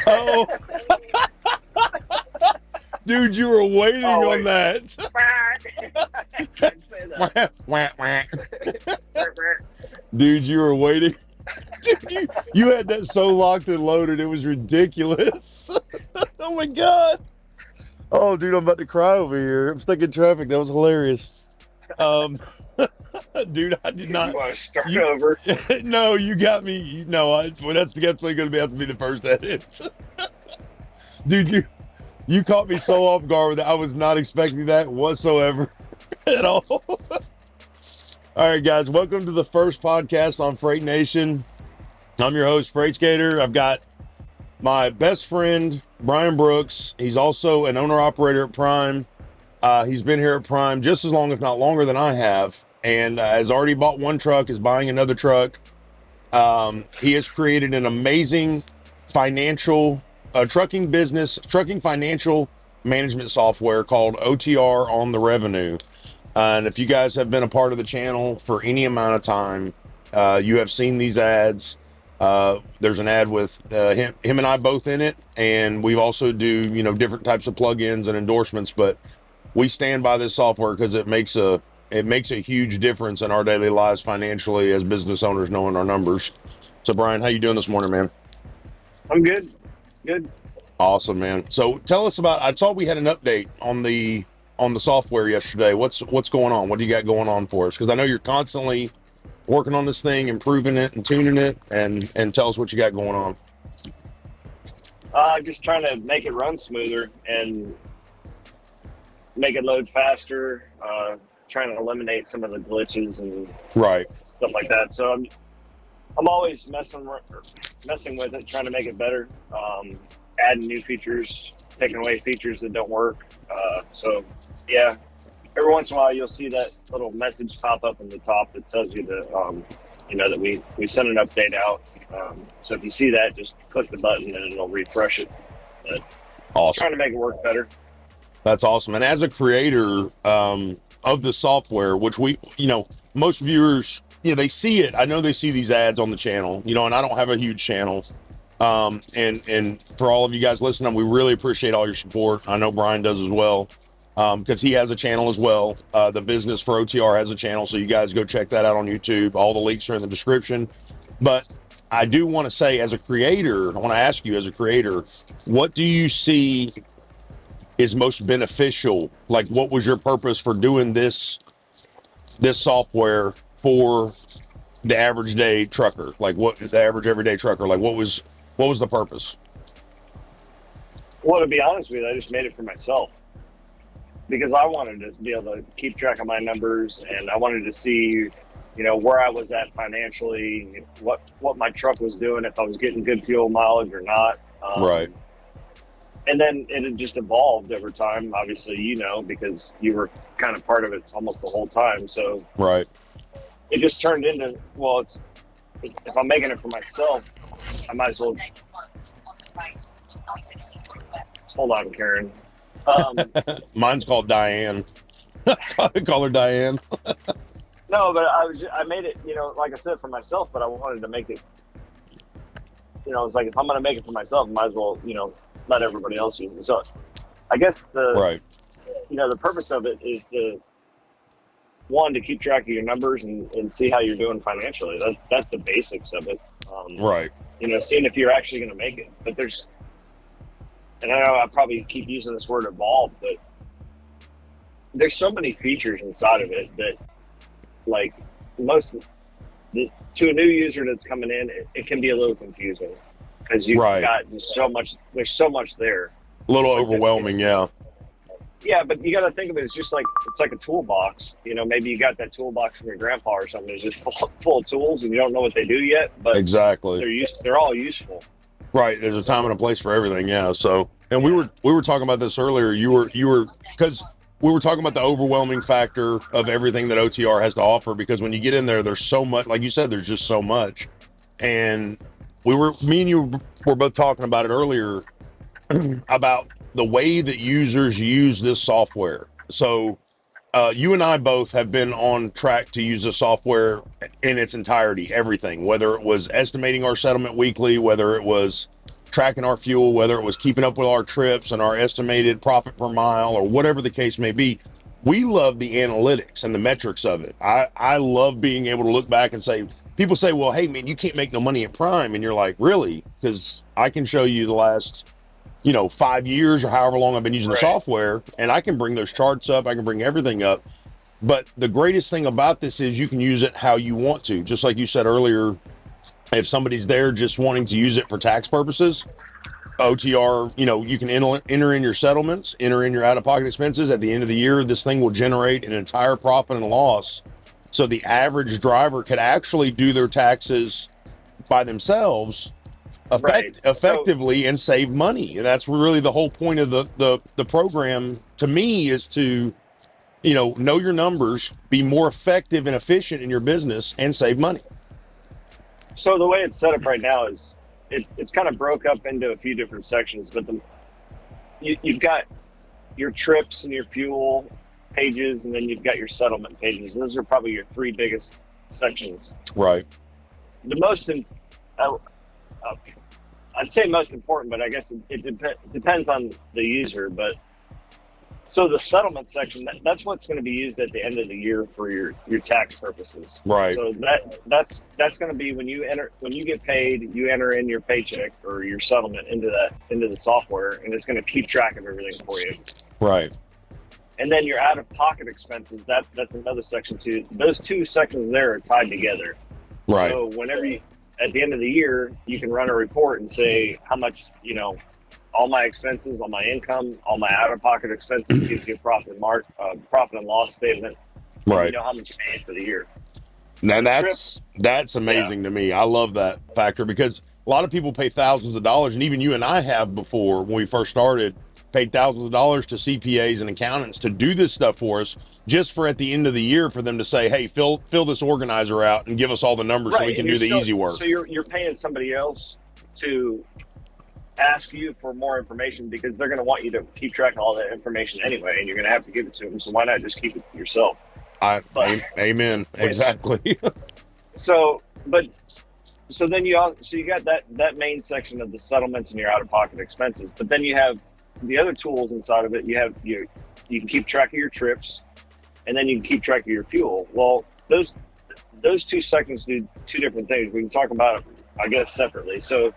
Oh, dude, you were waiting Oh, on that. I can't say that. Wah, wah. Dude, you were waiting. Dude, you had that so locked and loaded, it was ridiculous. Oh my God. Oh, dude, I'm about to cry over here. I'm stuck in traffic. That was hilarious. Dude, I did not. You want to start You, over? no, you got me. No, well, that's definitely going to have to be the first edit. Dude, you caught me so off guard with that. I was not expecting that whatsoever at all. All right, guys, welcome to the first podcast on Fr8 Nation. I'm your host, Freight Skater. I've got my best friend, Brian Brooks. He's also an owner-operator at Prime. He's been here at Prime just as long, if not longer, than I have, and has already bought one truck, is buying another truck. He has created an amazing financial trucking financial management software called O.T.R on the revenue. And if you guys have been a part of the channel for any amount of time, you have seen these ads. There's an ad with him and I both in it, and we also do different types of plugins and endorsements. But we stand by this software because it makes a huge difference in our daily lives financially as business owners, knowing our numbers. So Brian, how you doing this morning, man? I'm good. Good. Awesome, man. So tell us about. I saw we had an update on the software yesterday. What's going on? What do you got going on for us? Because I know you're constantly working on this thing, improving it and tuning it, and tell us what you got going on. Just trying to make it run smoother and make it load faster. Trying to eliminate some of the glitches and stuff like that. So I'm always messing with it, trying to make it better. Adding new features, taking away features that don't work. So yeah, every once in a while you'll see that little message pop up in the top that tells you that that we sent an update out. So if you see that, just click the button and it'll refresh it. But awesome. Trying to make it work better. That's awesome. And as a creator of the software, which most viewers, they see it. I know they see these ads on the channel, and I don't have a huge channel. And for all of you guys listening, we really appreciate all your support. I know Brian does as well, because he has a channel as well. The business for O.T.R has a channel, so you guys go check that out on YouTube. All the links are in the description. But I do want to say, as a creator, I want to ask you, as a creator, what do you see is most beneficial? Like, what was your purpose for doing this software for the average day trucker? Like, what the average everyday trucker? Like, what was the purpose? Well, to be honest with you, I just made it for myself because I wanted to be able to keep track of my numbers, and I wanted to see, where I was at financially, what my truck was doing, if I was getting good fuel mileage or not. Right. And then it just evolved over time, obviously, because you were kind of part of it almost the whole time. So right. It just turned into, well, if I'm making it for myself, I might as well. Hold on, Karen. Mine's called Diane. Call her Diane. No, but I made it, like I said, for myself, but I wanted to make it, it's like, if I'm going to make it for myself, I might as well, let everybody else use it. So I guess the purpose of it is to keep track of your numbers and see how you're doing financially. That's the basics of it. Right. Seeing if you're actually going to make it. But and I know I probably keep using this word evolve, but there's so many features inside of it that, like, to a new user that's coming in, it can be a little confusing because you've got just so much. There's so much there. A little overwhelming, yeah. Yeah, but you got to think of it as just like, it's like a toolbox. Maybe you got that toolbox from your grandpa or something. It's just full of tools and you don't know what they do yet. But exactly, they're all useful. Right. There's a time and a place for everything. Yeah. So, and we were talking about this earlier. You were because we were talking about the overwhelming factor of everything that O.T.R has to offer, because when you get in there, there's so much, like you said, there's just so much. And me and you were both talking about it earlier about the way that users use this software. So you and I both have been on track to use the software in its entirety, everything, whether it was estimating our settlement weekly, whether it was tracking our fuel, whether it was keeping up with our trips and our estimated profit per mile or whatever the case may be. We love the analytics and the metrics of it. I love being able to look back and say, people say, well, hey man, you can't make no money at Prime. And you're like, really? Because I can show you the last, 5 years or however long I've been using the software, and I can bring those charts up. I can bring everything up. But the greatest thing about this is you can use it how you want to. Just like you said earlier, if somebody's there just wanting to use it for tax purposes, O.T.R, you can enter in your settlements, enter in your out-of-pocket expenses. At the end of the year, this thing will generate an entire profit and loss. So the average driver could actually do their taxes by themselves effectively and save money. And that's really the whole point of the program, to me, is to, know your numbers, be more effective and efficient in your business, and save money. So the way it's set up right now is it's kind of broke up into a few different sections, but you've got your trips and your fuel pages, and then you've got your settlement pages. Those are probably your three biggest sections. Right. The most, I'd say most important, but I guess it depends on the user. But so the settlement section, that's what's going to be used at the end of the year for your tax purposes. Right. So that's going to be when you get paid, you enter in your paycheck or your settlement into the software, and it's going to keep track of everything for you. Right. And then your out-of-pocket expenses, that's another section too. Those two sections there are tied together. Right. So whenever at the end of the year, you can run a report and say how much, all my expenses, all my income, all my out-of-pocket expenses, gives you a profit and loss statement. Right. You know how much you made for the year. Now that's amazing to me. I love that factor, because a lot of people pay thousands of dollars, and even you and I have before, when we first started, paid thousands of dollars to CPAs and accountants to do this stuff for us, just for at the end of the year for them to say, hey, fill this organizer out and give us all the numbers so we can do the easy work. So you're paying somebody else to ask you for more information, because they're going to want you to keep track of all that information anyway, and you're going to have to give it to them. So why not just keep it yourself? Amen. Exactly. So then you got that main section of the settlements and your out-of-pocket expenses, but then you have the other tools inside of it. You can keep track of your trips, and then you can keep track of your fuel. Well, those two sections do two different things. We can talk about it, I guess, separately. So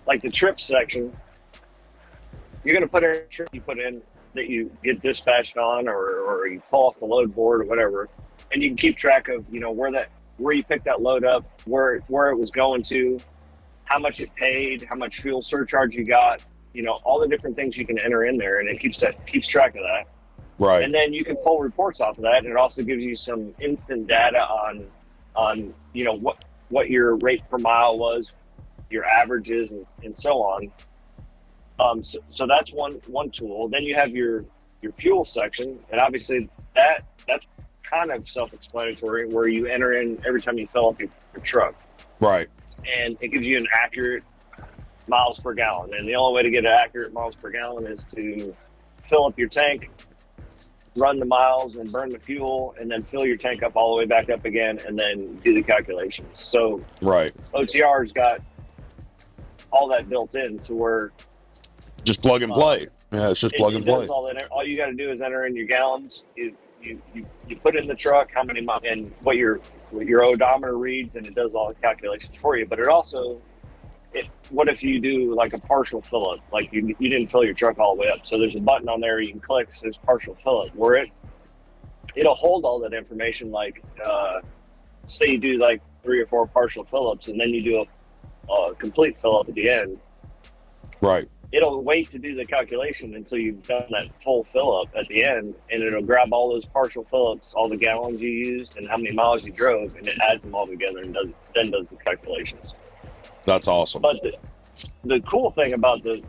like the trip section, you're going to put in a trip you put in that you get dispatched on, or you pull off the load board or whatever, and you can keep track of where you picked that load up, where it was going to, how much it paid, how much fuel surcharge you got, all the different things you can enter in there, and it keeps track of that. Right. And then you can pull reports off of that, and it also gives you some instant data on what your rate per mile was, your averages, and so on. So that's one tool. Then you have your fuel section, and obviously that's kind of self-explanatory, where you enter in every time you fill up your truck. Right. And it gives you an accurate miles per gallon. And the only way to get an accurate miles per gallon is to fill up your tank, run the miles and burn the fuel, and then fill your tank up all the way back up again, and then do the calculations. So right. O.T.R's got all that built in to where just plug and play. Yeah, it's just plug and play. All you got to do is enter in your gallons. You put it in the truck how many miles and what your odometer reads, and it does all the calculations for you. But it also, what if you do like a partial fill up, like you didn't fill your truck all the way up? So there's a button on there you can click, says partial fill up, where it'll hold all that information. Like say you do like 3 or 4 partial fill ups, and then you do a complete fill up at the end. Right. It'll wait to do the calculation until you've done that full fill up at the end, and it'll grab all those partial fill ups, all the gallons you used, and how many miles you drove, and it adds them all together and does the calculations. That's awesome. But the cool thing about in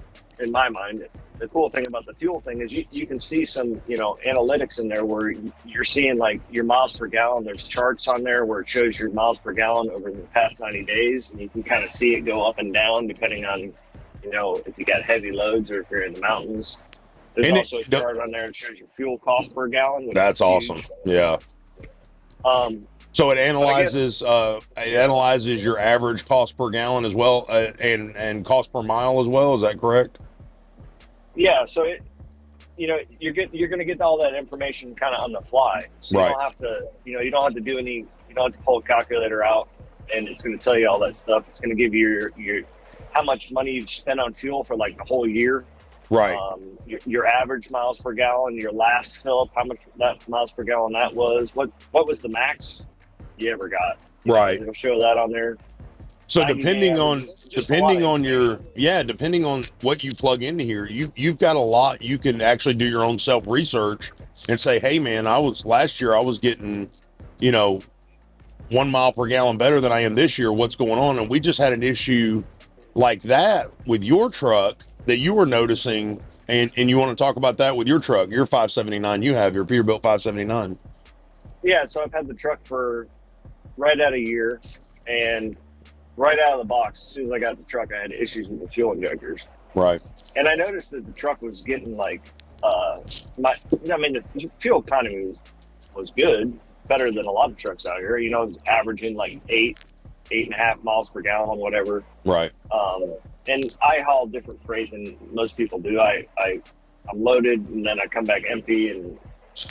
my mind, the cool thing about the fuel thing is you can see some analytics in there where you're seeing like your miles per gallon. There's charts on there where it shows your miles per gallon over the past 90 days, and you can kind of see it go up and down depending on if you got heavy loads or if you're in the mountains. There's also a chart on there that shows your fuel cost per gallon. That's awesome. Yeah. So it analyzes your average cost per gallon as well, and cost per mile as well. Is that correct? Yeah. So you're going to get all that information kind of on the fly. So right. You don't have to, you don't have to do any, you don't have to pull a calculator out, and it's going to tell you all that stuff. It's going to give you your how much money you've spent on fuel for like the whole year. Right. Your average miles per gallon, your last fill up, how much that miles per gallon that was, what was the max you ever got. Right. It'll show that on there. So depending on what you plug into here, you've got a lot. You can actually do your own self research and say, hey man, last year I was getting, 1 mile per gallon better than I am this year. What's going on? And we just had an issue like that with your truck that you were noticing, and you want to talk about that with your truck, your 579 you have, your Peterbilt 579. Yeah, so I've had the truck for right at a year, and right out of the box, as soon as I got the truck, I had issues with the fuel injectors. Right. And I noticed that the truck was getting like, the fuel economy was good, better than a lot of trucks out here. Averaging like 8.5 miles per gallon, whatever. Right. And I haul different freight than most people do. I'm loaded and then I come back empty, and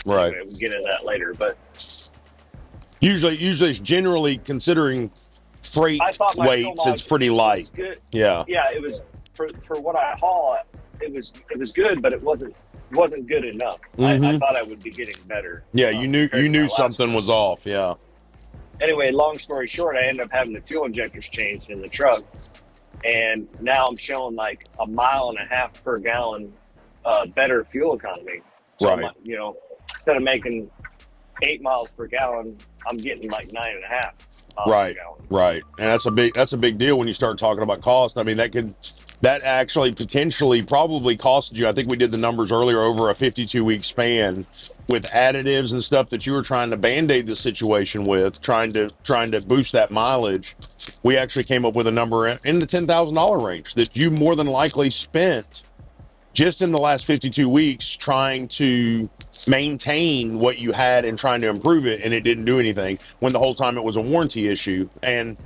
right. Anyway, we'll get into that later. But usually it's generally considering freight weights, it's pretty light. Good. Yeah. Yeah, it was for what I haul. It was good, but it wasn't good enough. Mm-hmm. I thought I would be getting better. Yeah, you knew something was off. Yeah. Anyway, long story short, I ended up having the fuel injectors changed in the truck, and now I'm showing like 1.5 miles per gallon better fuel economy. So right. Instead of making 8 miles per gallon, I'm getting like 9.5 miles right. per gallon. Right. And that's a big deal when you start talking about cost. I mean, that actually potentially probably costed you. I think we did the numbers earlier, over a 52-week span with additives and stuff that you were trying to band-aid the situation with, trying to boost that mileage. We actually came up with a number in the $10,000 range that you more than likely spent just in the last 52 weeks trying to maintain what you had and trying to improve it, and it didn't do anything when the whole time it was a warranty issue. And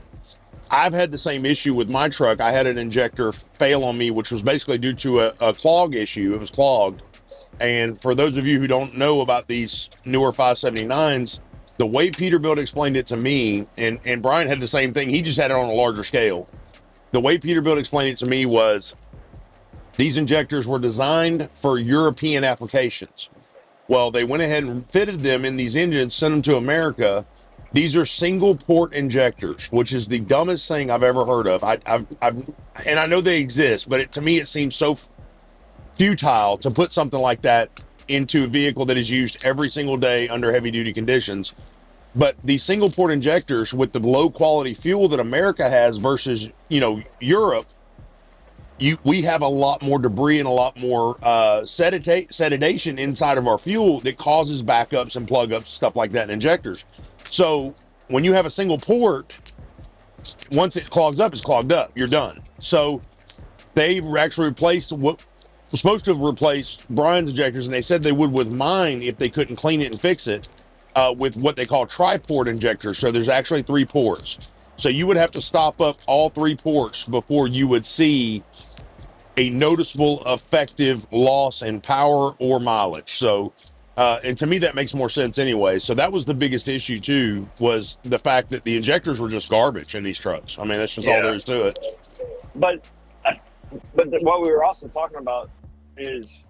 I've had the same issue with my truck. I had an injector fail on me, which was basically due to a clog issue. It was clogged. And for those of you who don't know about these newer 579s, the way Peterbilt explained it to me, and Brian had the same thing, he just had it on a larger scale. The way Peterbilt explained it to me was these injectors were designed for European applications. Well, they went ahead and fitted them in these engines, sent them to America. These are single port injectors, which is the dumbest thing I've ever heard of. And I know they exist, but to me, it seems so futile to put something like that into a vehicle that is used every single day under heavy duty conditions. But these single port injectors with the low quality fuel that America has versus, Europe, we have a lot more debris and a lot more sedation inside of our fuel that causes backups and plug ups, stuff like that in injectors. So when you have a single port, once it clogs up, it's clogged up. You're done. So they actually replaced what was supposed to have replaced Brian's injectors, and they said they would with mine if they couldn't clean it and fix it with what they call tri-port injectors. So there's actually 3 ports. So you would have to stop up all 3 ports before you would see a noticeable effective loss in power or mileage. So and to me, that makes more sense anyway. So that was the biggest issue too, was the fact that the injectors were just garbage in these trucks. I mean, that's just all there is to it. But what we were also talking about is,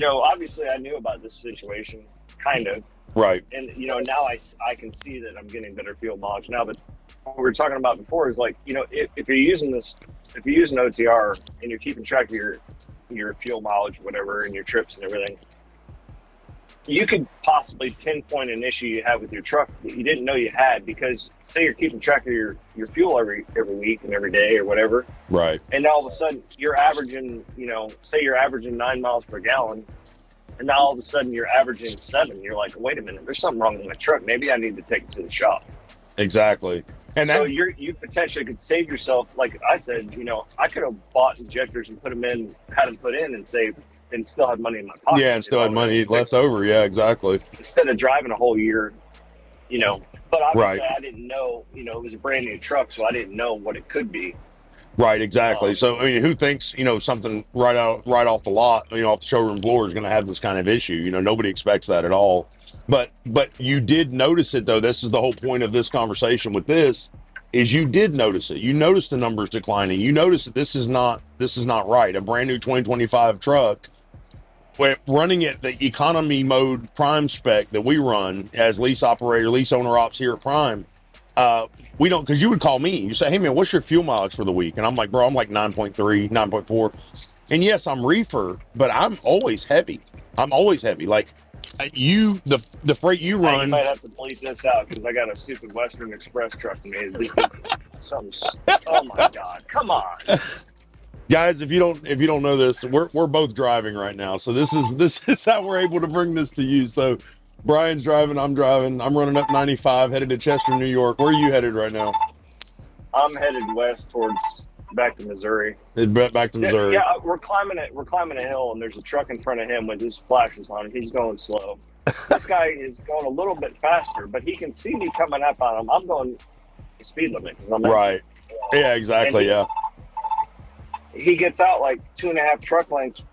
obviously I knew about this situation, kind of. Right. And, now I can see that I'm getting better fuel mileage now. But what we were talking about before is like, if you're using O.T.R and you're keeping track of your fuel mileage, whatever, and your trips and everything, you could possibly pinpoint an issue you have with your truck that you didn't know you had, because say you're keeping track of your fuel every week and every day or whatever. Right. And now all of a sudden you're averaging, say you're averaging 9 miles per gallon, and now all of a sudden you're averaging 7. You're like, wait a minute, there's something wrong with my truck. Maybe I need to take it to the shop. Exactly. And so you potentially could save yourself. Like I said, I could have bought injectors and had them put in and saved, and still had money in my pocket. Yeah, and still had money left over. Yeah, exactly. Instead of driving a whole year, But obviously, I didn't know. You know, it was a brand new truck, so I didn't know what it could be. Right, exactly. So, I mean, who thinks, you know, something right off the lot, you know, off the showroom floor is going to have this kind of issue? You know, nobody expects that at all. But you did notice it, though. This is the whole point of this conversation with this, is you did notice it. You noticed the numbers declining. You noticed that this is not right. A brand new 2025 truck, running at the economy mode prime spec that we run as lease operator, lease owner ops here at Prime, we don't, because you would call me, you say, hey man, what's your fuel mileage for the week? And I'm like, bro, I'm like 9.3, 9.4. And yes, I'm reefer, but I'm always heavy. Like the freight you run. You might have to bleep this out because I got a stupid Western Express truck made. Oh my God, come on. Guys, if you don't know this, we're both driving right now. So this is how we're able to bring this to you. So Brian's driving, I'm driving. I'm running up 95, headed to Chester, New York. Where are you headed right now? I'm headed west towards back to Missouri. Back to Missouri. Yeah, we're climbing a hill, and there's a truck in front of him with his flashers on. He's going slow. This guy is going a little bit faster, but he can see me coming up on him. I'm going the speed limit. Right. Yeah, exactly. Yeah. He gets out like 2.5 truck lengths.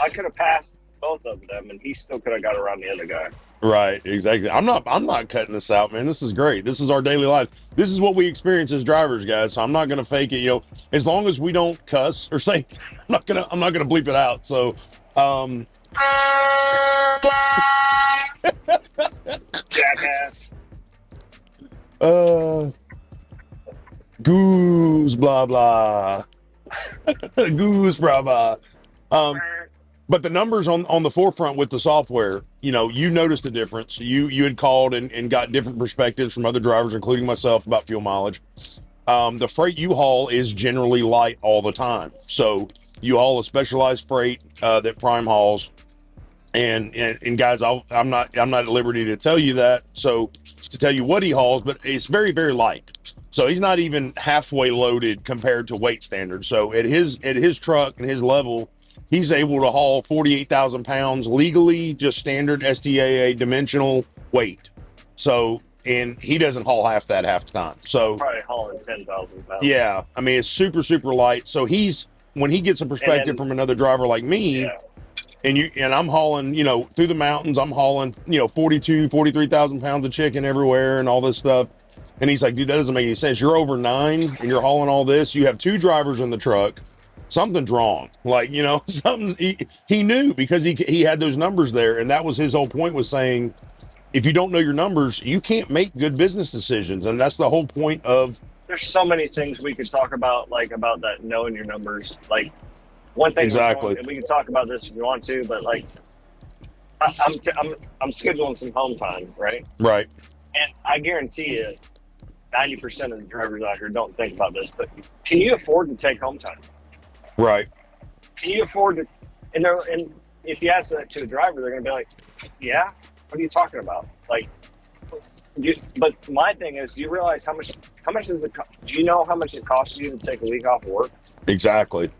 I could have passed both of them, and he still could have got around the other guy. Right, exactly. I'm not cutting this out, man. This is great. This is our daily life. This is what we experience as drivers, guys. So I'm not gonna fake it. You know, as long as we don't cuss or say, I'm not gonna bleep it out. So, jackass. Goose, blah blah. Goose, blah blah. But the numbers on the forefront with the software, you know, you noticed a difference. You had called and got different perspectives from other drivers, including myself, about fuel mileage. The freight you haul is generally light all the time. So you haul a specialized freight that Prime hauls. And guys, I'm not at liberty to tell you that. So to tell you what he hauls, but it's very, very light. So he's not even halfway loaded compared to weight standards. So at his truck and his level, he's able to haul 48,000 pounds legally, just standard STAA dimensional weight. So, and he doesn't haul half the time. So probably hauling 10,000 pounds. Yeah. I mean, it's super, super light. So when he gets a perspective from another driver like me, and I'm hauling, you know, through the mountains, I'm hauling, you know, 43,000 pounds of chicken everywhere and all this stuff. And he's like, dude, that doesn't make any sense. You're over 9 and you're hauling all this. You have 2 drivers in the truck. Something's wrong. Like, you know, something he knew because he had those numbers there. And that was his whole point, was saying, if you don't know your numbers, you can't make good business decisions. And that's the whole point of. There's so many things we could talk about, like about that knowing your numbers. Like one thing, exactly. We can talk about this if you want to, but like I'm scheduling some home time, right? Right. And I guarantee you, 90% of the drivers out here don't think about this. But can you afford to take home time? Right. Can you afford to? And if you ask that to a driver, they're going to be like, "Yeah, what are you talking about?" Like, but my thing is, do you realize how much does it? Do you know how much it costs you to take a week off of work? Exactly.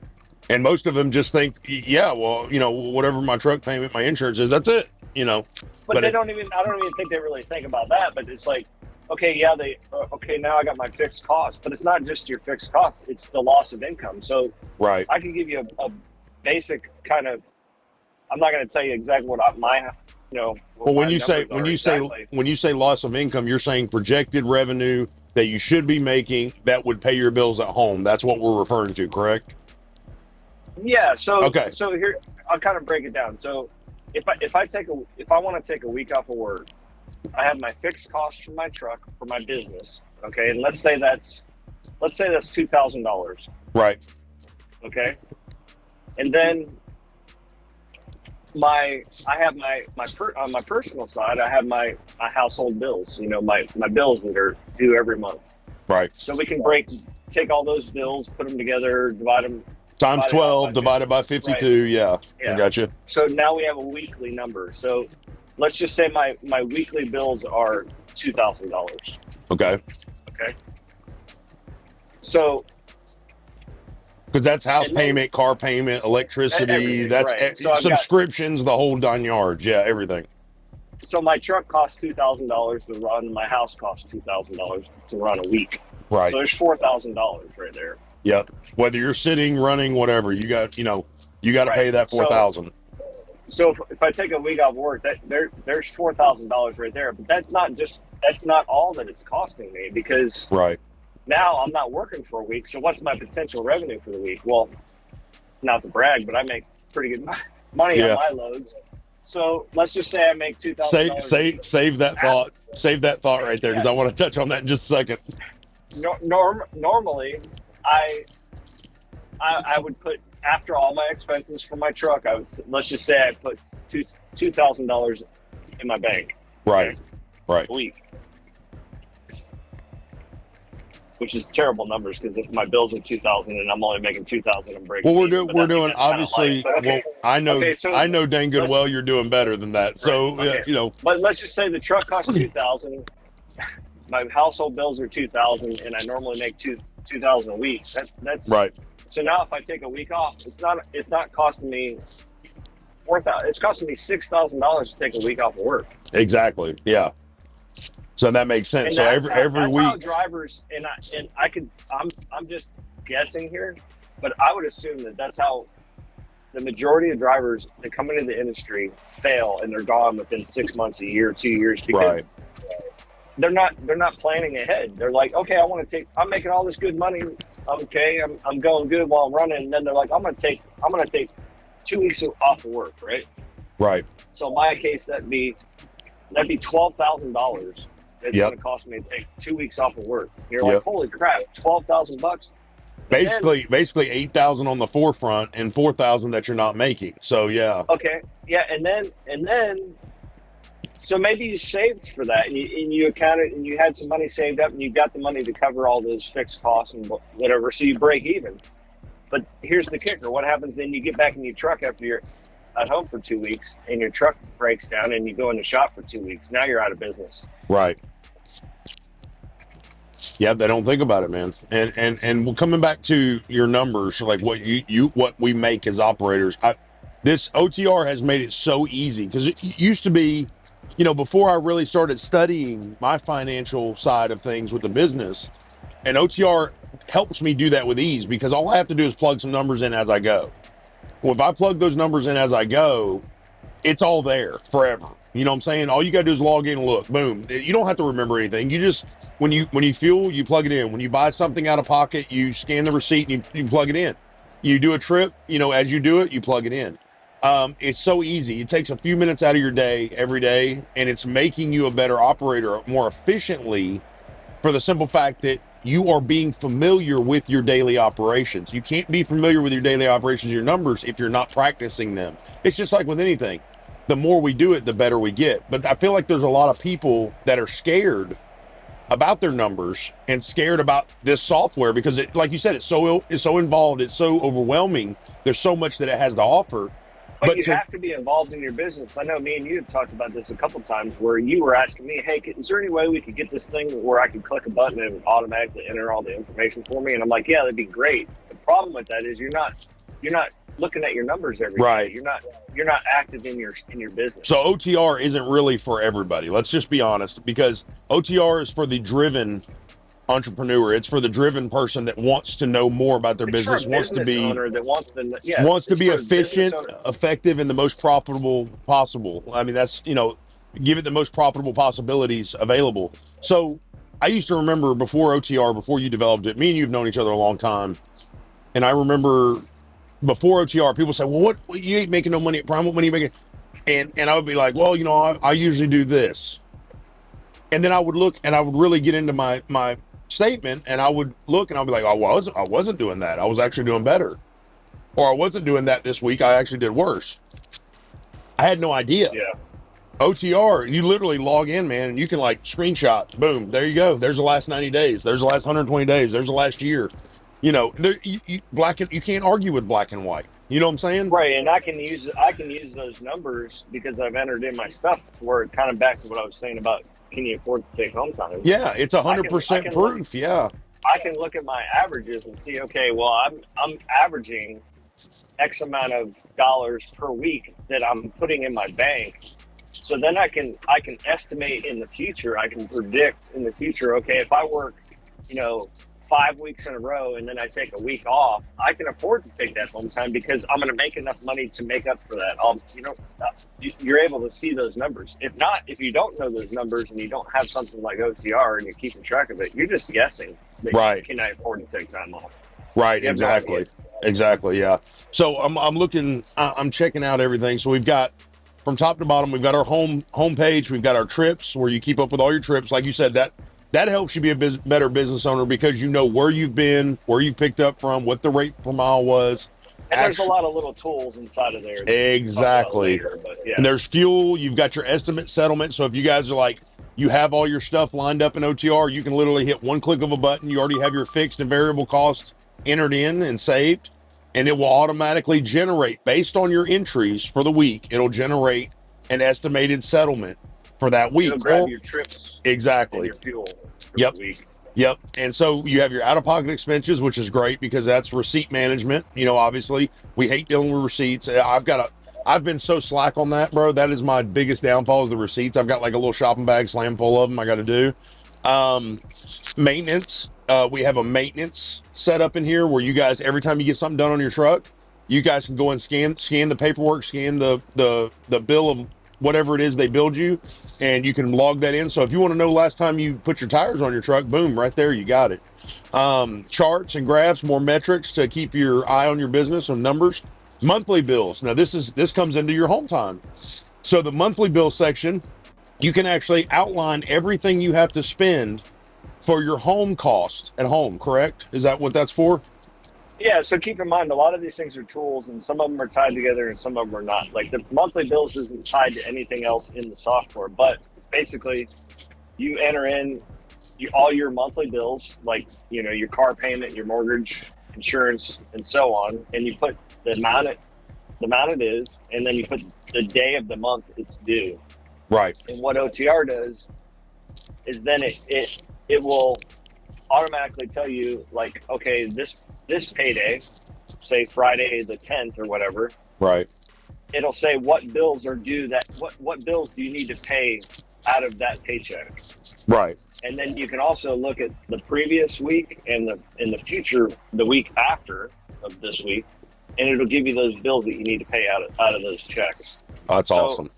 And most of them just think, yeah, well, you know, whatever my truck payment, my insurance is, that's it. You know. But they don't even. I don't even think they really think about that. But it's like, okay, yeah, now I got my fixed cost, but it's not just your fixed cost; it's the loss of income. So, right, I can give you a basic kind of. I'm not going to tell you exactly what my, you know. Well, when you say loss of income, you're saying projected revenue that you should be making that would pay your bills at home. That's what we're referring to, correct? Yeah. So okay. So here, I'll kind of break it down. So if I want to take a week off of work, I have my fixed costs for my truck, for my business. Okay. And let's say that's $2,000. Right. Okay. And then I have on my personal side, I have my household bills, you know, my bills that are due every month. Right. So we can take all those bills, put them together, divide them. Times 12, divided by 52. Right. Yeah. I got you. So now we have a weekly number. So let's just say my weekly bills are $2,000. Okay. Okay. Because that's house payment, car payment, electricity, that's right. So subscriptions, the whole 9 yards. Yeah, everything. So my truck costs $2,000 to run. My house costs $2,000 to run a week. Right. So there's $4,000 right there. Yep. Whether you're sitting, running, whatever, you got to pay that $4,000. So if I take a week off work, there's $4,000 right there. But that's not all that it's costing me, because now I'm not working for a week. So what's my potential revenue for the week? Well, not to brag, but I make pretty good money on my loads. So let's just say I make $2,000. Save that thought. Save that thought right there, because I want to touch on that in just a second. Normally, I would put, after all my expenses for my truck, let's just say I put $2,000 in my bank. Right. A week. Which is terrible numbers, because if my bills are $2,000 and I'm only making $2,000, I'm breaking. Well, we're doing obviously. Okay. Well, I know dang good well you're doing better than that. Right. So But let's just say the truck costs $2,000. My household bills are $2,000, and I normally make $2,000 a week. That's right. So now if I take a week off, it's not costing me $4,000. It's costing me $6,000 to take a week off of work. Exactly. Yeah. So that makes sense. So every week, how drivers I'm just guessing here, but I would assume that that's how the majority of drivers that come into the industry fail, and they're gone within 6 months, a year, 2 years, because they're not planning ahead. They're like, okay, I'm making all this good money. Okay, I'm going good while I'm running, and then they're like, I'm gonna take 2 weeks off of work, right? Right. So in my case, that'd be $12,000. It's going to cost me to take 2 weeks off of work. You're like, holy crap, $12,000. Basically 8,000 on the forefront and 4,000 that you're not making. So yeah. Okay. Yeah, and then so maybe you saved for that, and you accounted, and you had some money saved up, and you got the money to cover all those fixed costs and whatever, so you break even. But here's the kicker: what happens then? You get back in your truck after you're at home for 2 weeks, and your truck breaks down, and you go in the shop for 2 weeks. Now you're out of business. Right. Yeah, they don't think about it, man. And coming back to your numbers, like what what we make as operators, this O.T.R has made it so easy, because it used to be, before I really started studying my financial side of things with the business, and O.T.R helps me do that with ease, because all I have to do is plug some numbers in as I go. Well, if I plug those numbers in as I go, it's all there forever. You know what I'm saying? All you got to do is log in and look. Boom. You don't have to remember anything. You just, when you fuel, you plug it in. When you buy something out of pocket, you scan the receipt and you plug it in. You do a trip, as you do it, you plug it in. It's so easy. It takes a few minutes out of your day every day, and it's making you a better operator more efficiently, for the simple fact that you are being familiar with your daily operations. You can't be familiar with your daily operations, your numbers, if you're not practicing them. It's just like with anything. The more we do it, the better we get. But I feel like there's a lot of people that are scared about their numbers and scared about this software, because like you said, it's so involved, it's so overwhelming. There's so much that it has to offer. But you have to be involved in your business. I know me and you have talked about this a couple times, where you were asking me, hey, is there any way we could get this thing where I could click a button and automatically enter all the information for me? And I'm like, yeah, that'd be great. The problem with that is you're not looking at your numbers every day. You're not active in your business. So O.T.R isn't really for everybody. Let's just be honest, because O.T.R is for the driven entrepreneur. It's for the driven person that wants to know more about their business, wants to be owner that wants to be efficient, effective, and the most profitable possible. I mean, that's, give it the most profitable possibilities available. So I used to remember before O.T.R, before you developed it, me and you've known each other a long time, and I remember before O.T.R, people say, well, what, you ain't making no money at Prime, what money are you making? And I would be like, well, I usually do this. And then I would look, and I would really get into my statement, and I would look, and I'll be like, oh, well, I wasn't doing that. I was actually doing better. Or I wasn't doing that this week. I actually did worse. I had no idea. Yeah. O.T.R, you literally log in, man, and you can screenshot. Boom. There you go. There's the last 90 days. There's the last 120 days. There's the last year. You can't argue with black and white. You know what I'm saying? Right. And I can use those numbers because I've entered in my stuff, where it kind of back to what I was saying about, can you afford to take home time? Yeah, it's 100% proof. Yeah, I can look at my averages and see, okay, well, I'm averaging X amount of dollars per week that I'm putting in my bank. So then I can estimate in the future. I can predict in the future. Okay, if I work, 5 weeks in a row and then I take a week off, I can afford to take that home time because I'm going to make enough money to make up for that. You're able to see those numbers. If not, if you don't know those numbers and you don't have something like O.T.R and you're keeping track of it, you're just guessing that you cannot afford to take time off. Right, exactly. Exactly, yeah. So I'm looking, I'm checking out everything. So we've got, from top to bottom, we've got our homepage, we've got our trips where you keep up with all your trips. Like you said, that helps you be a better business owner because you know where you've been, where you picked up from, what the rate per mile was. And there's a lot of little tools inside of there. Exactly. Later, but yeah. And there's fuel, you've got your estimate settlement. So if you guys are like, you have all your stuff lined up in O.T.R, you can literally hit one click of a button. You already have your fixed and variable costs entered in and saved, and it will automatically generate based on your entries for the week. It'll generate an estimated settlement for that week. It'll grab your trips. Exactly. And your fuel for Yep. the week. Yep. And so you have your out-of-pocket expenses, which is great because that's receipt management. Obviously we hate dealing with receipts. I've been so slack on that, bro. That is my biggest downfall is the receipts. I've got like a little shopping bag slam full of them I got to do. Maintenance. We have a maintenance set up in here where you guys, every time you get something done on your truck, you guys can go and scan the paperwork, scan the bill of whatever it is they build you, and you can log that in. So if you want to know last time you put your tires on your truck, boom, right there, you got it. Charts and graphs, more metrics to keep your eye on your business and numbers. Monthly bills. Now this comes into your home time. So the monthly bill section, you can actually outline everything you have to spend for your home cost at home, correct? Is that what that's for? Yeah, so keep in mind, a lot of these things are tools, and some of them are tied together and some of them are not. Like the monthly bills isn't tied to anything else in the software, but basically you enter in all your monthly bills, like, your car payment, your mortgage, insurance, and so on, and you put the amount it is, and then you put the day of the month it's due. Right. And what O.T.R does is then it will automatically tell you, like, okay, this payday, say Friday the 10th or whatever. Right. It'll say what bills are due, what bills do you need to pay out of that paycheck. Right. And then you can also look at the previous week and in the future, the week after of this week, and it'll give you those bills that you need to pay out of those checks. Oh, that's awesome.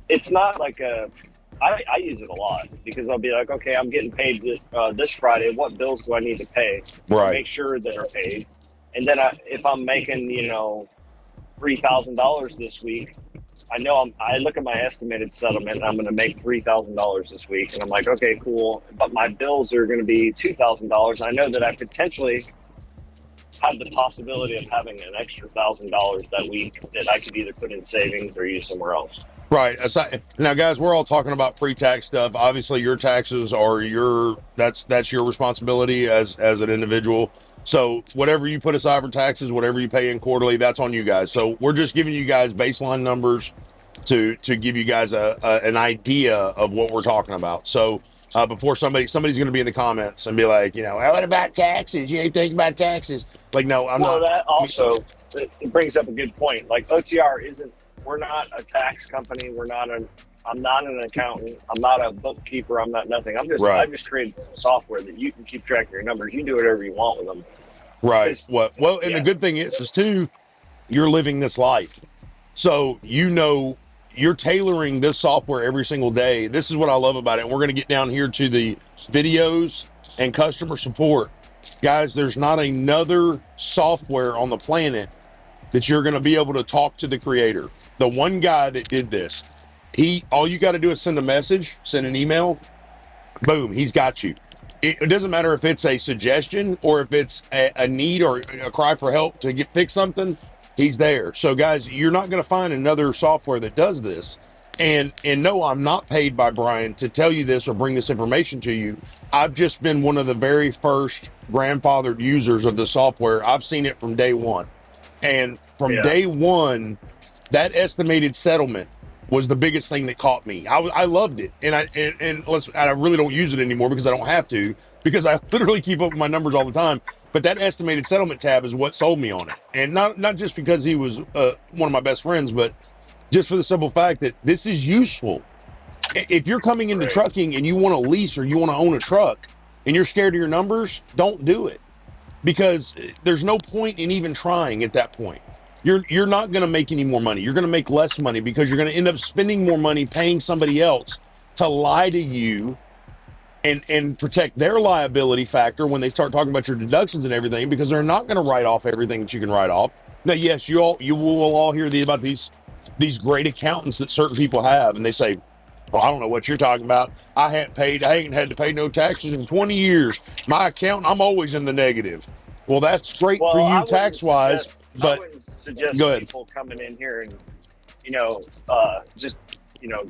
It's not like I use it a lot because I'll be like, okay, I'm getting paid this Friday. What bills do I need to pay to make sure that are paid? And then if I'm making, $3,000 this week, I look at my estimated settlement and I'm going to make $3,000 this week. And I'm like, okay, cool. But my bills are going to be $2,000. I know that I potentially have the possibility of having an extra $1,000 that week that I could either put in savings or use somewhere else. Right. Now, guys, we're all talking about pre-tax stuff. Obviously, your taxes are that's your responsibility as an individual. So whatever you put aside for taxes, whatever you pay in quarterly, that's on you guys. So we're just giving you guys baseline numbers to give you guys an idea of what we're talking about. So before somebody's going to be in the comments and be like, what about taxes? You ain't thinking about taxes. Like, no, I'm not. Well, that also it brings up a good point. Like O.T.R we're not a tax company. I'm not an accountant. I'm not a bookkeeper. I'm not nothing. I just created some software that you can keep track of your numbers. You can do whatever you want with them. Right. Well, and the good thing is too, you're living this life. So, you're tailoring this software every single day. This is what I love about it. And we're going to get down here to the videos and customer support. Guys, there's not another software on the planet that you're going to be able to talk to the creator. The one guy that did this, all you got to do is send a message, send an email, boom, he's got you. It doesn't matter if it's a suggestion or if it's a need or a cry for help to fix something, he's there. So guys, you're not going to find another software that does this. And no, I'm not paid by Brian to tell you this or bring this information to you. I've just been one of the very first grandfathered users of the software. I've seen it from day one. And from day one, that estimated settlement was the biggest thing that caught me. I loved it. And I really don't use it anymore because I don't have to, because I literally keep up with my numbers all the time. But that estimated settlement tab is what sold me on it. And not just because he was one of my best friends, but just for the simple fact that this is useful. If you're coming into trucking and you want to lease or you want to own a truck and you're scared of your numbers, don't do it, because there's no point in even trying at that point. You're not going to make any more money. You're going to make less money because you're going to end up spending more money paying somebody else to lie to you and protect their liability factor when they start talking about your deductions and everything, because they're not going to write off everything that you can write off. Now, yes, you will all hear about these great accountants that certain people have, and they say, well, I don't know what you're talking about. I ain't had to pay no taxes in 20 years. My accountant, I'm always in the negative. Well, that's great for you tax-wise, but I wouldn't suggest people coming in here and, just,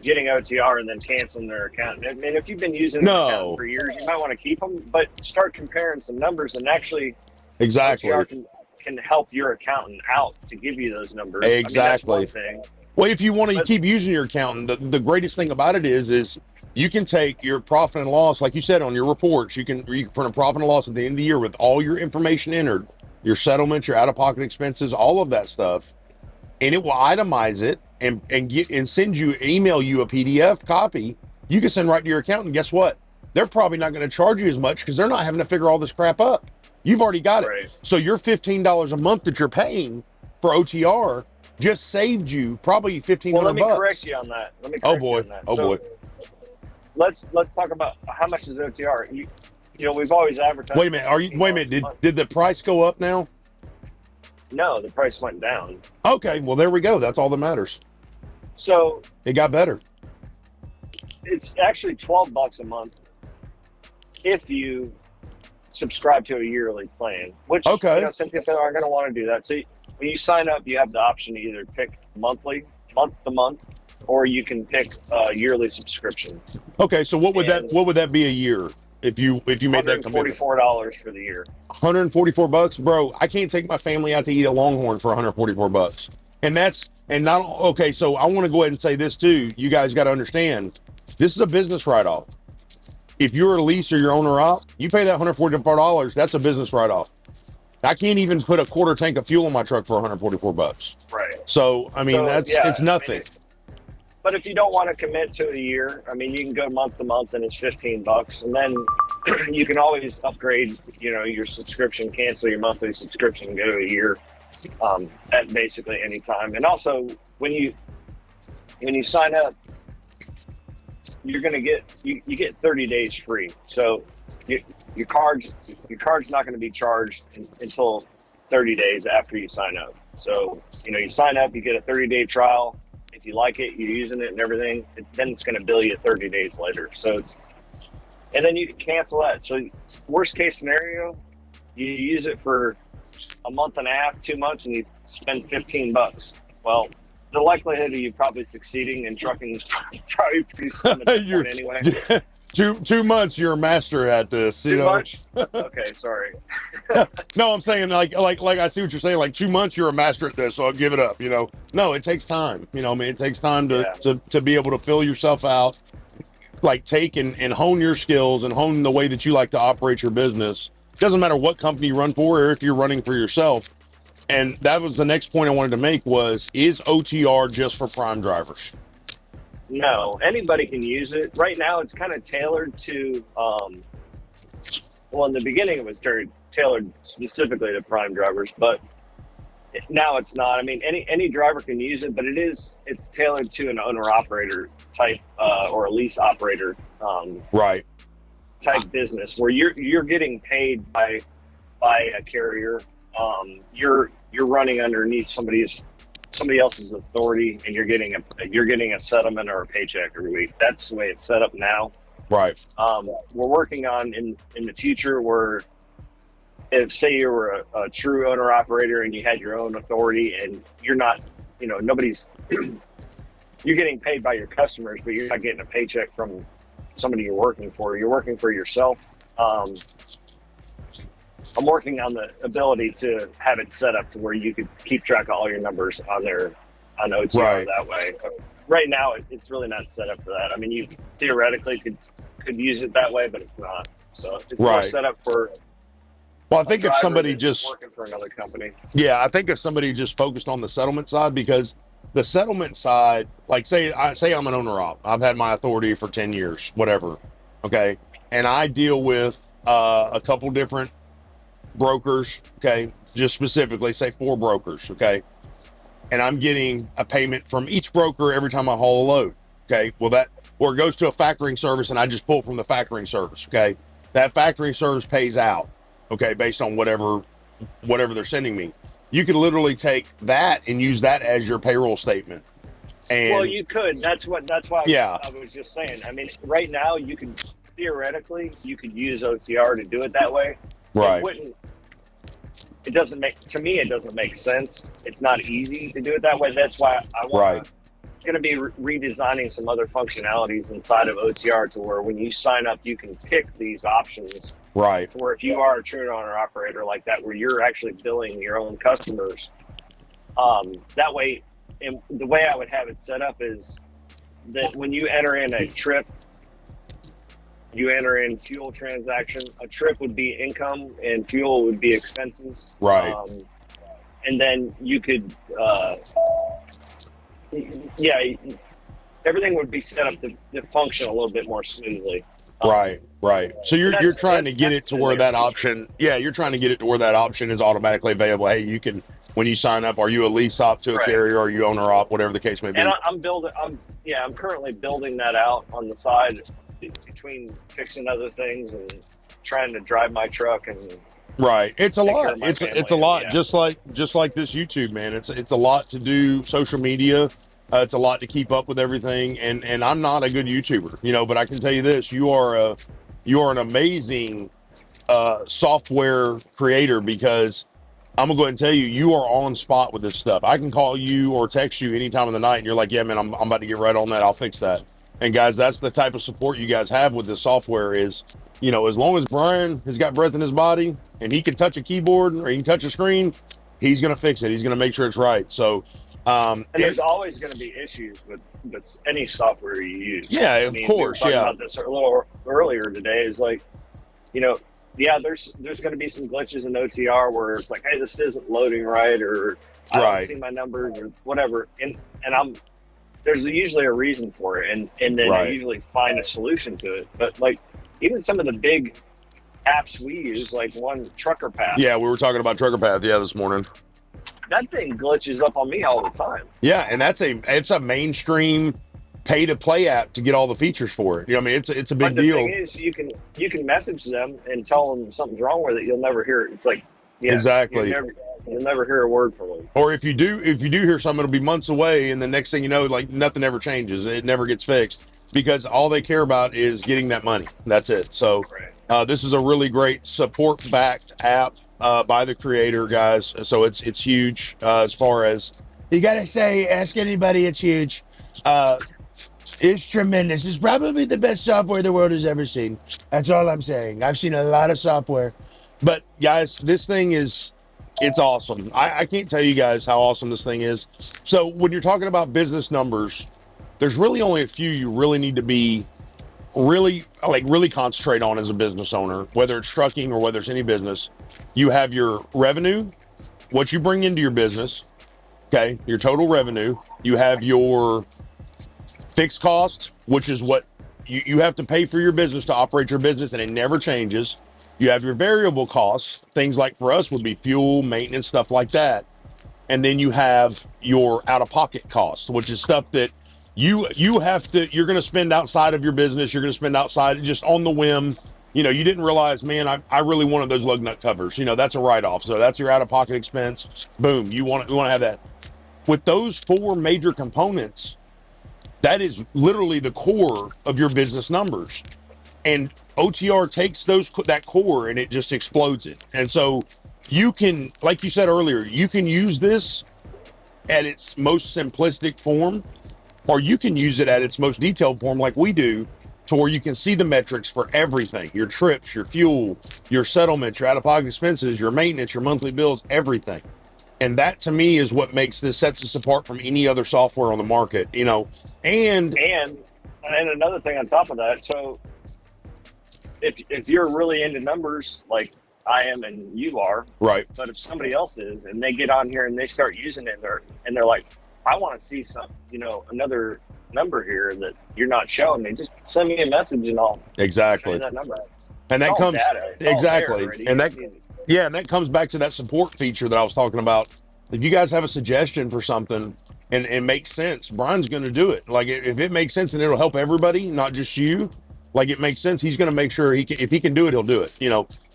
getting O.T.R and then canceling their account. I mean, if you've been using their account for years, you might want to keep them, but start comparing some numbers, and actually O.T.R can help your accountant out to give you those numbers. Exactly. I mean, that's one thing. Well, if you want to keep using your accountant, the greatest thing about it is you can take your profit and loss, like you said, on your reports. You can print a profit and loss at the end of the year with all your information entered, your settlements, your out-of-pocket expenses, all of that stuff, and it will itemize it and email you a PDF copy. You can send right to your accountant. Guess what? They're probably not going to charge you as much because they're not having to figure all this crap up. You've already got it. So your $15 a month that you're paying for O.T.R just saved you probably $1,500. Well, let me correct you on that. Oh boy. Let's talk about how much is O.T.R. We've always advertised. Wait a minute. Did the price go up now? No, the price went down. Okay, well there we go. That's all that matters. So it got better. It's actually $12 a month if you subscribe to a yearly plan, which some people aren't going to want to do that. So when you sign up, you have the option to either pick month to month, or you can pick a yearly subscription. Okay, so what would that be a year if you made that commitment? $144 for the year. $144, bro. I can't take my family out to eat a Longhorn for $144. So I want to go ahead and say this too. You guys got to understand, this is a business write-off. If you're a lease or your owner op, you pay that $144. That's a business write-off. I can't even put a quarter tank of fuel in my truck for $144. Right. So, it's nothing. But if you don't want to commit to a year, you can go month to month and it's $15, and then you can always upgrade, your subscription, cancel your monthly subscription, and go to a year at basically any time. And also, when you sign up, you're gonna get 30 days free. So your card's not going to be charged until 30 days after you sign up. So you sign up, you get a 30-day trial. If you like it, you're using it and everything, then it's going to bill you 30 days later. And then you can cancel that. So worst case scenario, you use it for a month and a half, 2 months, and you spend $15. Well, the likelihood of you probably succeeding in trucking is probably pretty slim at this point anyway. 2 months, you're a master at this. Too much? Okay, sorry. No, I'm saying like I see what you're saying. Like 2 months, you're a master at this, so I'll give it up. No, it takes time. It takes time to be able to fill yourself out, like take and hone your skills and hone the way that you like to operate your business. Doesn't matter what company you run for or if you're running for yourself. And that was the next point I wanted to make is O.T.R just for prime drivers? No, anybody can use it. Right now, it's kind of tailored to, in the beginning, it was tailored specifically to prime drivers, but now it's not. Any driver can use it, but it's tailored to an owner-operator type or a lease operator type business where you're getting paid by a carrier. You're running underneath somebody else's authority, and you're getting a settlement or a paycheck every week. That's the way it's set up now. Right. We're working on in the future where, if say you were a true owner operator and you had your own authority, and you're not, nobody's, you're getting paid by your customers, but you're not getting a paycheck from somebody you're working for. You're working for yourself. I'm working on the ability to have it set up to where you could keep track of all your numbers on O.T.R that way. But right now, it's really not set up for that. You theoretically could use it that way, but it's not. So it's more set up for. Well, I think if somebody just working for another company. Yeah, I think if somebody just focused on the settlement side, because the settlement side, like say I'm an owner op. I've had my authority for 10 years, whatever. Okay. And I deal with a couple different brokers. Okay. Just specifically say 4 brokers. Okay. And I'm getting a payment from each broker every time I haul a load. Okay. Well, or it goes to a factoring service and I just pull from the factoring service. Okay. That factoring service pays out. Okay. Based on whatever they're sending me. You could literally take that and use that as your payroll statement. And well, you could. That's why yeah. I was just saying. I mean, right now you can theoretically use O.T.R to do it that way. Right. It doesn't make sense. It's not easy to do it that way. That's why I want going to be redesigning some other functionalities inside of O.T.R to where when you sign up, you can pick these options. Right. To where if you are a true owner operator like that, where you're actually billing your own customers, that way, and the way I would have it set up is that when you enter in a trip, you enter in fuel transaction. A trip would be income and fuel would be expenses. Right. And then you could, everything would be set up to function a little bit more smoothly. Right. So you're trying to get it to where that option, you're trying to get it to where that option is automatically available. Hey, you can, when you sign up, are you a lease op to a carrier, or are you owner op, whatever the case may be? And I'm currently building that out on the side between fixing other things and trying to drive my truck and right. It's a lot. It's a lot. Yeah. Just like this YouTube, man. It's a lot to do social media. It's a lot to keep up with everything. And I'm not a good YouTuber, but I can tell you this, you are an amazing software creator, because I'm gonna go ahead and tell you, you are on spot with this stuff. I can call you or text you any time of the night and you're like, yeah, man, I'm about to get right on that. I'll fix that. And guys, that's the type of support you guys have with this software is, as long as Brian has got breath in his body and he can touch a keyboard or he can touch a screen, he's going to fix it. He's going to make sure it's right. So, and there's always going to be issues with any software you use. Yeah, of course. We were talking about this a little earlier today is like, there's going to be some glitches in O.T.R where it's like, hey, this isn't loading right, or I don't see my numbers or whatever. And there's usually a reason for it. And then I usually find a solution to it. But like, even some of the big apps we use, like one Trucker Path. Yeah, we were talking about Trucker Path, this morning. That thing glitches up on me all the time. Yeah, and it's a mainstream pay-to-play app to get all the features for it. It's a big deal. The thing is, you can message them and tell them something's wrong with it. You'll never hear it. It's like, exactly. You'll never hear a word from them. Or if you do hear something, it'll be months away, and the next thing you know, like nothing ever changes. It never gets fixed, because all they care about is getting that money. That's it. So this is a really great support-backed app by the creator, guys. So it's huge as far as, you gotta say, ask anybody, it's huge. It's tremendous. It's probably the best software the world has ever seen. That's all I'm saying. I've seen a lot of software, but guys, this thing it's awesome. I can't tell you guys how awesome this thing is. So when you're talking about business numbers, there's really only a few you really need to be really concentrate on as a business owner, whether it's trucking or whether it's any business. You have your revenue, what you bring into your business, okay, your total revenue. You have your fixed cost, which is what you have to pay for your business to operate your business, and it never changes. You have your variable costs, things like for us would be fuel, maintenance, stuff like that. And then you have your out-of-pocket costs, which is stuff that you're going to spend outside of your business. You're going to spend outside just on the whim. You didn't realize, man, I really wanted those lug nut covers. That's a write-off. So that's your out-of-pocket expense. Boom. You want to have that. With those 4 major components, that is literally the core of your business numbers. And O.T.R takes that core and it just explodes it. And so you can, like you said earlier, you can use this at its most simplistic form, or you can use it at its most detailed form like we do, to where you can see the metrics for everything: your trips, your fuel, your settlement, your out-of-pocket expenses, your maintenance, your monthly bills, everything. And that to me is what sets us apart from any other software on the market, and another thing on top of that. So if you're really into numbers, like I am and you are, right? But if somebody else is, and they get on here and they start using it, and they're like, I want to see some, another number here that you're not showing me. Just send me a message and I'll exactly show you that number. and that comes exactly and that Yeah. and that comes back to that support feature that I was talking about. If you guys have a suggestion for something and it makes sense, Brian's going to do it. Like if it makes sense and it'll help everybody, not just you, like it makes sense, he's going to make sure if he can do it, he'll do it.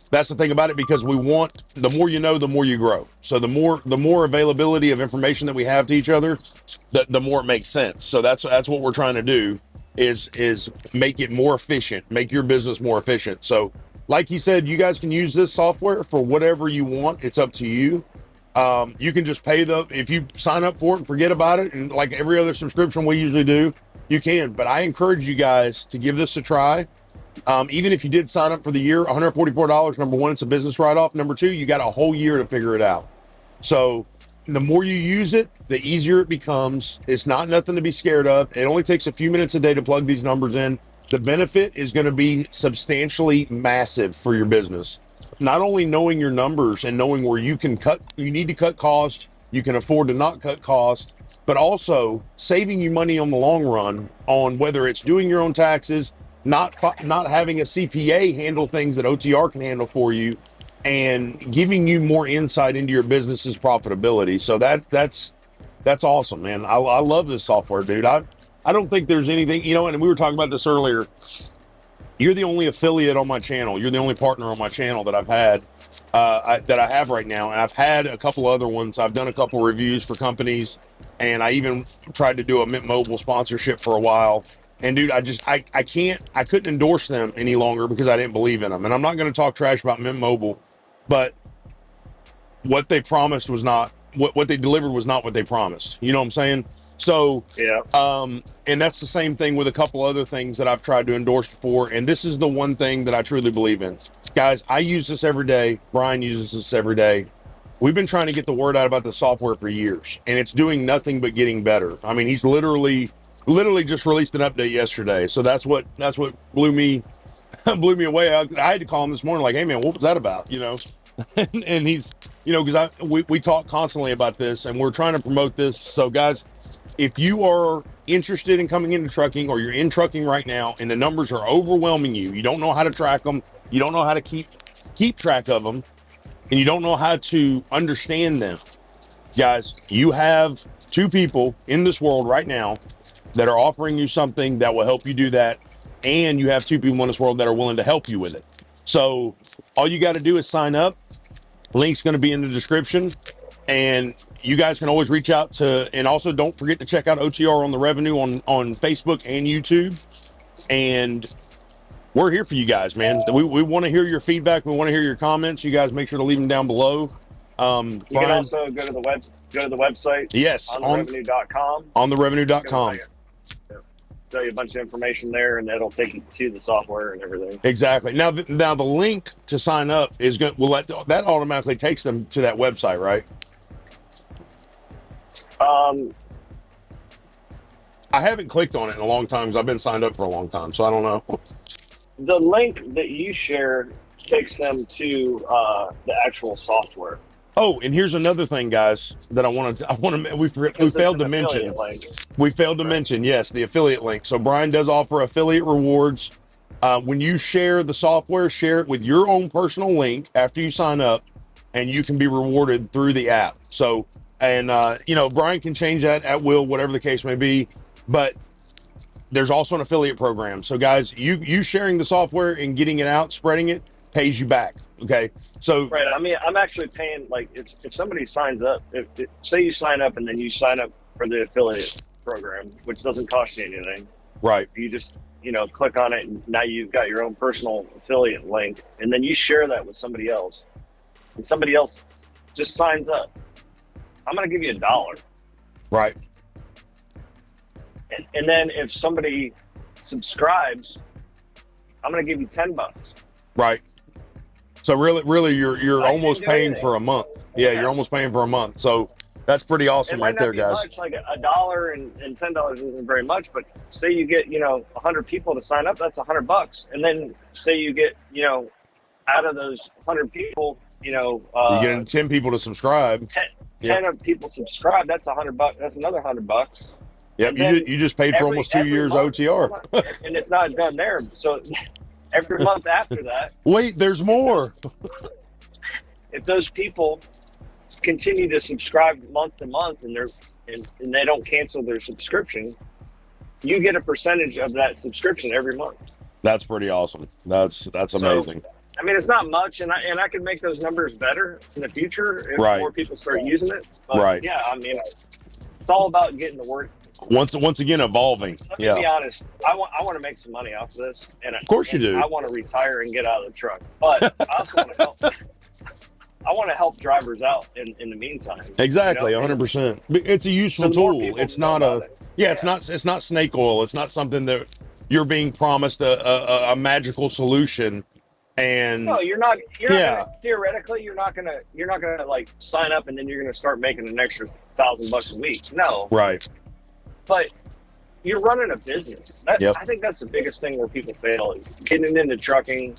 That's the thing about it, because we want, the more you know, the more you grow. So the more availability of information that we have to each other, the more it makes sense. So that's what we're trying to do is make it more efficient, make your business more efficient. So like he said, you guys can use this software for whatever you want. It's up to you. You can just pay if you sign up for it and forget about it, and like every other subscription we usually do, you can. But I encourage you guys to give this a try. Even if you did sign up for the year, $144, number one, it's a business write-off. Number two, you got a whole year to figure it out. So the more you use it, the easier it becomes. It's not nothing to be scared of. It only takes a few minutes a day to plug these numbers in. The benefit is going to be substantially massive for your business. Not only knowing your numbers and knowing where you need to cut costs, you can afford to not cut costs, but also saving you money on the long run on whether it's doing your own taxes, not having a CPA handle things that O.T.R can handle for you, and giving you more insight into your business's profitability. So that's awesome, man. I love this software, dude. I don't think there's anything, and we were talking about this earlier. You're the only affiliate on my channel. You're the only partner on my channel that I've had, that I have right now. And I've had a couple other ones. I've done a couple reviews for companies, and I even tried to do a Mint Mobile sponsorship for a while. And dude, I couldn't endorse them any longer because I didn't believe in them. And I'm not going to talk trash about Mint Mobile, but what they promised was not, what they delivered was not what they promised. You know what I'm saying? So, yeah. And that's the same thing with a couple other things that I've tried to endorse before. And this is the one thing that I truly believe in. Guys, I use this every day. Brian uses this every day. We've been trying to get the word out about the software for years, and it's doing nothing but getting better. I mean, he's literally just released an update yesterday. So that's what blew me away. I had to call him this morning, like, hey man, what was that about? And he's, because we talk constantly about this, and we're trying to promote this. So guys, if you are interested in coming into trucking, or you're in trucking right now and the numbers are overwhelming you don't know how to track them, you don't know how to keep track of them, and you don't know how to understand them, guys, you have two people in this world right now that are offering you something that will help you do that. And you have two people in this world that are willing to help you with it. So all you got to do is sign up. Link's going to be in the description, and you guys can always reach out to, and also don't forget to check out O.T.R on the revenue on Facebook and YouTube. And we're here for you guys, man. We want to hear your feedback. We want to hear your comments. You guys make sure to leave them down below. You can also go to the website. Yes. On therevenue.com. On therevenue.com. Tell you a bunch of information there, and it'll take you to the software and everything. Exactly. Now the link to sign up is going to, that automatically takes them to that website, right? I haven't clicked on it in a long time because I've been signed up for a long time, so I don't know. The link that you share takes them to the actual software. Oh, and here's another thing, guys, that we failed to mention. We failed to mention, yes, the affiliate link. So Brian does offer affiliate rewards. When you share the software, share it with your own personal link after you sign up, and you can be rewarded through the app. So, and Brian can change that at will, whatever the case may be. But there's also an affiliate program. So guys, you sharing the software and getting it out, spreading it, pays you back. Okay, so right. I mean, I'm actually paying, like, if somebody signs up, say you sign up and then you sign up for the affiliate program, which doesn't cost you anything. Right. You just click on it, and now you've got your own personal affiliate link, and then you share that with somebody else, and somebody else just signs up. I'm going to give you $1. Right. And then if somebody subscribes, I'm going to give you $10. Right. So really, you're almost paying for a month. Yeah, you're almost paying for a month. So that's pretty awesome right there, guys. Much, like $1 and $10 isn't very much, but say you get 100 people to sign up, that's $100. And then say you get out of those 100 people, you get 10 people to subscribe. 10 of people subscribe, that's $100. That's another $100. Yep, you just paid for almost 2 years month, OTR. And it's not done there. So every month after that. Wait, there's more. If those people continue to subscribe month to month and they don't cancel their subscription, you get a percentage of that subscription every month. That's pretty awesome. That's amazing. So, I mean, it's not much, and I could make those numbers better in the future if more people start using it. But yeah, I mean, it's all about getting the word. Once again, evolving. Let me be honest. I want to make some money off of this, and of course you do. I want to retire and get out of the truck, but I also want to help. I want to help drivers out in the meantime. Exactly, 100%. It's a useful tool. It's not it's not snake oil. It's not something that you're being promised a magical solution. And no, you're not gonna, theoretically, you're not gonna like sign up and then you're gonna start making an extra $1,000 a week. No. Right. But you're running a business. I think that's the biggest thing where people fail is getting into trucking.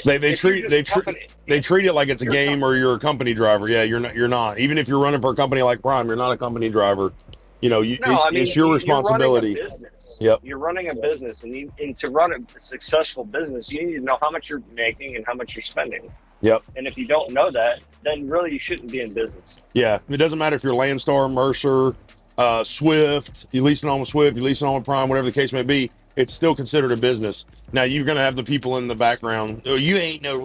They treat it like it's a game or you're a company driver. Yeah, you're not. Even if you're running for a company like Prime, you're not a company driver. You know, it's your responsibility. You're running a business. You're running a business, and to run a successful business, you need to know how much you're making and how much you're spending. Yep. And if you don't know that, then really you shouldn't be in business. Yeah, it doesn't matter if you're Landstar, Mercer, Swift, you lease it on with Swift, you lease it on with Prime, whatever the case may be. It's still considered a business. Now you're gonna have the people in the background. Oh, you ain't no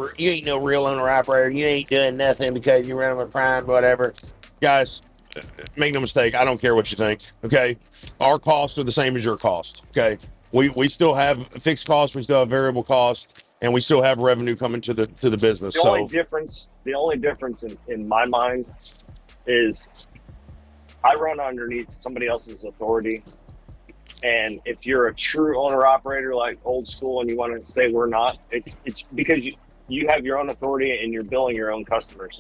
real owner operator. You ain't doing nothing because you run with Prime, whatever. Guys, make no mistake. I don't care what you think. Okay, our costs are the same as your cost. Okay, we still have fixed costs. We still have variable costs, and we still have revenue coming to the business. The only difference in my mind is I run underneath somebody else's authority. And if you're a true owner operator, like old school, and you want to say we're not, it's because you have your own authority and you're billing your own customers.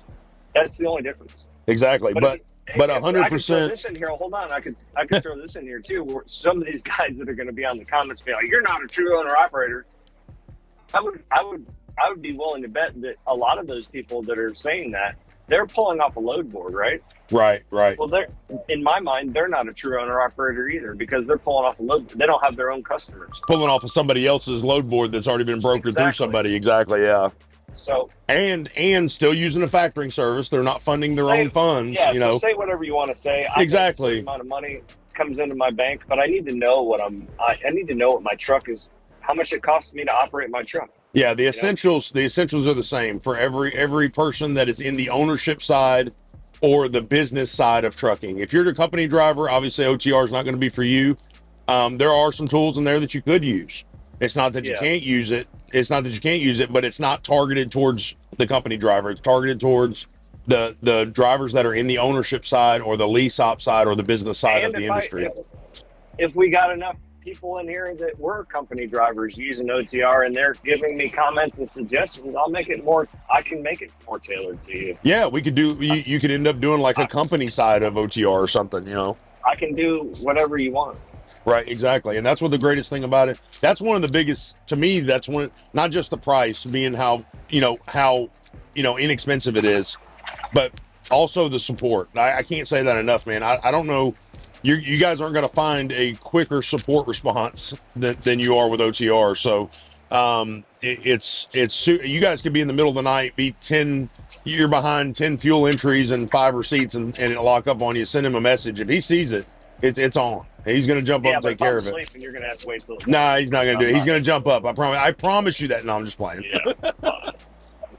That's the only difference. Exactly. But 100%. This in here. Hold on. I could throw this in here too. Where some of these guys that are going to be on the comments be like, "You're not a true owner operator." I would be willing to bet that a lot of those people that are saying that, they're pulling off a load board, right? Right. Well, in my mind, they're not a true owner operator either because they're pulling off a load. They don't have their own customers. Pulling off of somebody else's load board that's already been brokered through somebody. Exactly. Yeah. So and still using a factoring service. They're not funding their own funds. Yeah. You know, say whatever you want to say. Exactly. The amount of money comes into my bank, but I need to know I need to know what my truck is, how much it costs me to operate my truck. Yeah, the essentials are the same for every person that is in the ownership side or the business side of trucking. If you're a company driver, obviously OTR is not going to be for you. There are some tools in there that you could use. It's not that you can't use it. It's not that you can't use it, but it's not targeted towards the company driver. It's targeted towards the drivers that are in the ownership side or the lease op side or the business side of the industry. If we got enough people in here that were company drivers using O.T.R. and they're giving me comments and suggestions, I can make it more tailored to you. Yeah, we could do, you could end up doing like a company side of O.T.R. or something, you know. I can do whatever you want. Right, exactly. And that's what the greatest thing about it. That's one of the biggest, to me, that's one, not just the price being how inexpensive it is, but also the support. I can't say that enough, man. I don't know. You guys aren't going to find a quicker support response than you are with O.T.R. So it's you guys could be in the middle of the night, you're behind 10 fuel entries and 5 receipts and it'll lock up on you. Send him a message. If he sees it, it's on. He's going to jump up and take care of it. You're going to have to wait till nah, he's not going to do it. He's going to jump up. I promise you that. No, I'm just playing. Yeah.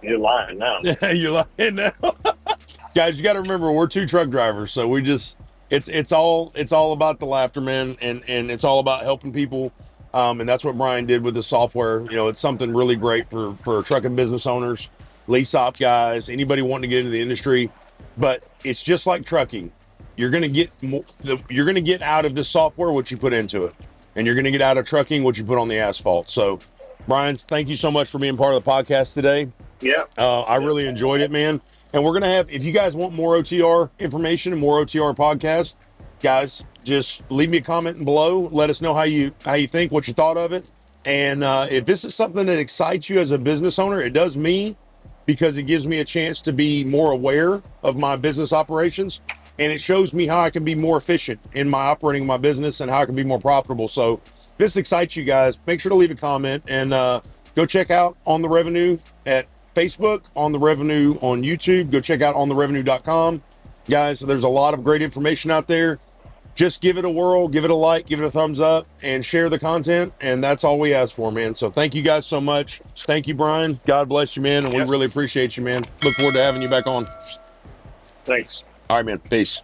You're lying now. You're lying now. Guys, you got to remember, we're 2 truck drivers, so we just it's all about the laughter, man, and it's all about helping people, and that's what Brian did with the software. You know, it's something really great for trucking business owners, lease op guys, anybody wanting to get into the industry. But it's just like trucking. You're gonna get out of this software what you put into it, and you're gonna get out of trucking what you put on the asphalt. So, Brian, thank you so much for being part of the podcast today. Yeah, I really enjoyed it, man. And we're going to have, if you guys want more O.T.R. information and more O.T.R. podcasts, guys, just leave me a comment below. Let us know how you think, what you thought of it. And if this is something that excites you as a business owner, it does me. because it gives me a chance to be more aware of my business operations, and it shows me how I can be more efficient in my operating my business and how I can be more profitable. So if this excites you guys, make sure to leave a comment and go check out On the Revenue at Facebook, On the Revenue on YouTube. Go check out ontherevenue.com. Guys, there's a lot of great information out there. Just give it a whirl, give it a like, give it a thumbs up, and share the content. And that's all we ask for, man. So thank you guys so much. Thank you, Brian. God bless you, man. And we really appreciate you, man. Look forward to having you back on. Thanks. All right, man. Peace.